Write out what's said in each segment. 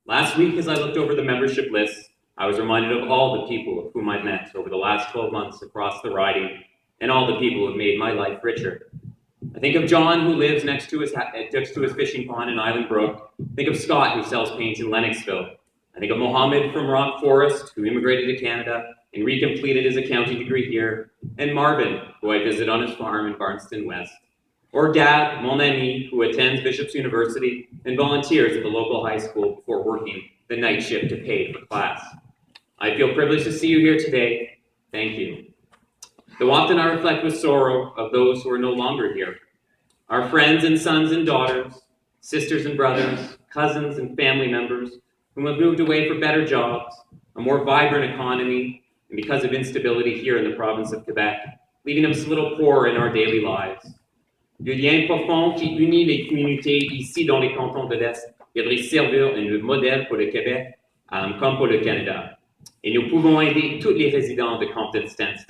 Last week, as I looked over the membership list, I was reminded of all the people of whom I've met over the last 12 months across the riding, and all the people who have made my life richer. I think of John, who lives next to his fishing pond in Island Brook. Think of Scott, who sells paint in Lennoxville. I think of Mohammed from Rock Forest, who immigrated to Canada and recompleted his accounting degree here, and Marvin, who I visit on his farm in Barnston West. Or Gab, mon ami, who attends Bishop's University and volunteers at the local high school before working the night shift to pay for class. I feel privileged to see you here today. Thank you. Though often I reflect with sorrow of those who are no longer here. Our friends and sons and daughters, sisters and brothers, cousins and family members whom have moved away for better jobs, a more vibrant economy, and because of instability here in the province of Quebec, leaving us a little poorer in our daily lives. Le lien profond qui unit les communautés ici dans les cantons de l'Est devrait servir un modèle pour le Québec comme pour le Canada. Et nous pouvons aider tous les résidents de Colin Standish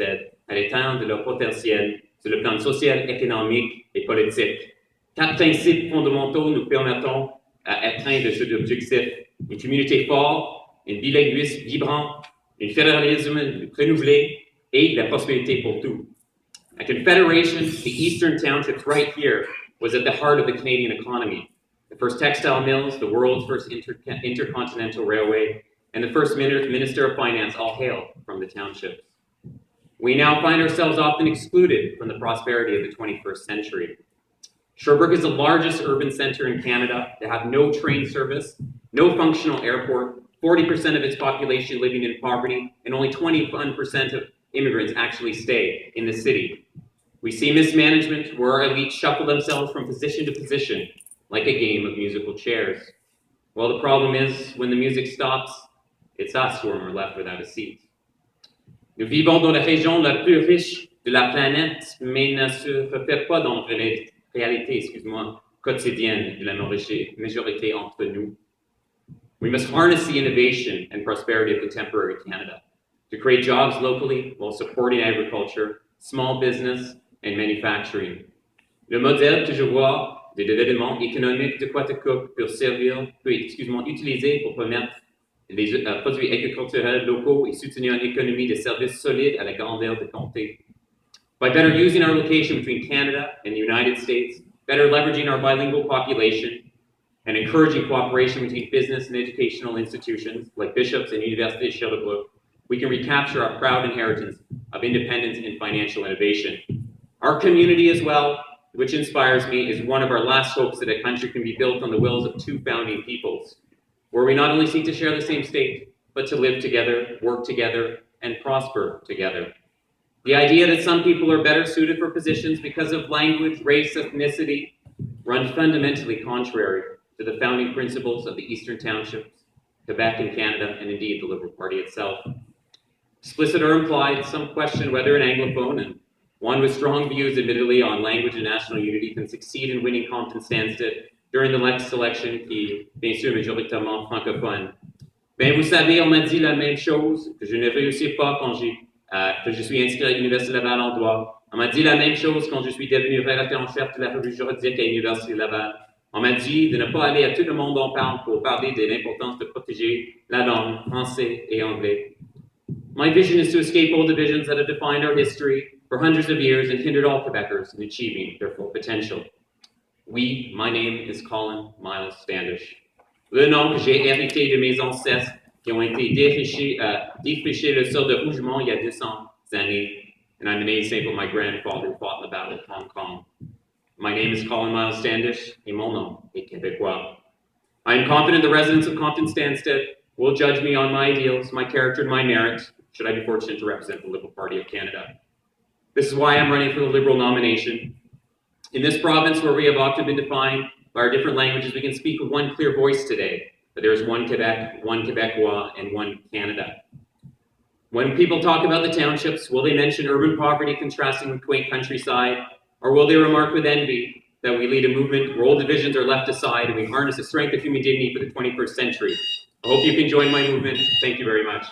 à l'éteindre leur potentiel sur le plan social, économique et politique. 4 principes fondamentaux nous permettront d'atteindre cet objectif. Une communauté forte, un bilinguisme vibrant, un fédéralisme renouvelé et la prospérité pour tous. A confederation, the Eastern Townships right here, was at the heart of the Canadian economy. The first textile mills, the world's first intercontinental railway, and the first Minister of Finance all hail from the townships. We now find ourselves often excluded from the prosperity of the 21st century. Sherbrooke is the largest urban center in Canada to have no train service, no functional airport, 40% of its population living in poverty, and only 21% of immigrants actually stay in the city. We see mismanagement where our elites shuffle themselves from position to position like a game of musical chairs. Well, the problem is, when the music stops, it's us who are left without a seat. Nous vivons dans la région la plus riche de la planète, mais ne se reflète pas dans la réalité, quotidienne de la majorité entre nous. We must harness the innovation and prosperity of contemporary Canada to create jobs locally while supporting agriculture, small business, and manufacturing. Le modèle que je vois de développement économique de Quaticook peut utiliser pour permettre les produits agriculturels locaux et soutenir une économie de services solide à la grandeur de comté. By better using our location between Canada and the United States, better leveraging our bilingual population, and encouraging cooperation between business and educational institutions like Bishop's and Université de Sherbrooke, we can recapture our proud inheritance of independence and financial innovation. Our community as well, which inspires me, is one of our last hopes that a country can be built on the wills of 2 founding peoples, where we not only seek to share the same state, but to live together, work together, and prosper together. The idea that some people are better suited for positions because of language, race, ethnicity, run fundamentally contrary to the founding principles of the Eastern Townships, Quebec and Canada, and indeed the Liberal Party itself. Explicit or implied, some question whether an Anglophone, and one with strong views admittedly on language and national unity, can succeed in winning Colin Standish during the next election qui est bien sûr majoritairement francophone. Ben vous savez, on m'a dit la même chose, que je ne réussis pas quand que je suis inscrit à l'Université Laval en droit. On m'a dit la même chose quand je suis devenu rédacteur en chef de la revue juridique à l'Université Laval. On m'a dit de ne pas aller à tout le monde en parle pour parler de l'importance de protéger la langue français et anglais. My vision is to escape all divisions that have defined our history for hundreds of years and hindered all Quebecers in achieving their full potential. My name is Colin Miles Standish. Le nom que j'ai hérité de mes ancêtres qui ont été défrichés le sol de Rougemont il y a 200 années, and I'm an namesake of my grandfather who fought in the Battle of Hong Kong. My name is Colin Miles Standish, et mon nom est québécois. I am confident the residents of Colin Standish will judge me on my ideals, my character, and my merit, should I be fortunate to represent the Liberal Party of Canada. This is why I'm running for the Liberal nomination. In this province where we have often been defined by our different languages, we can speak with one clear voice today, that there is one Quebec, one Quebecois, and one Canada. When people talk about the townships, will they mention urban poverty contrasting with quaint countryside, or will they remark with envy that we lead a movement where old divisions are left aside and we harness the strength of human dignity for the 21st century? I hope you can join my movement. Thank you very much.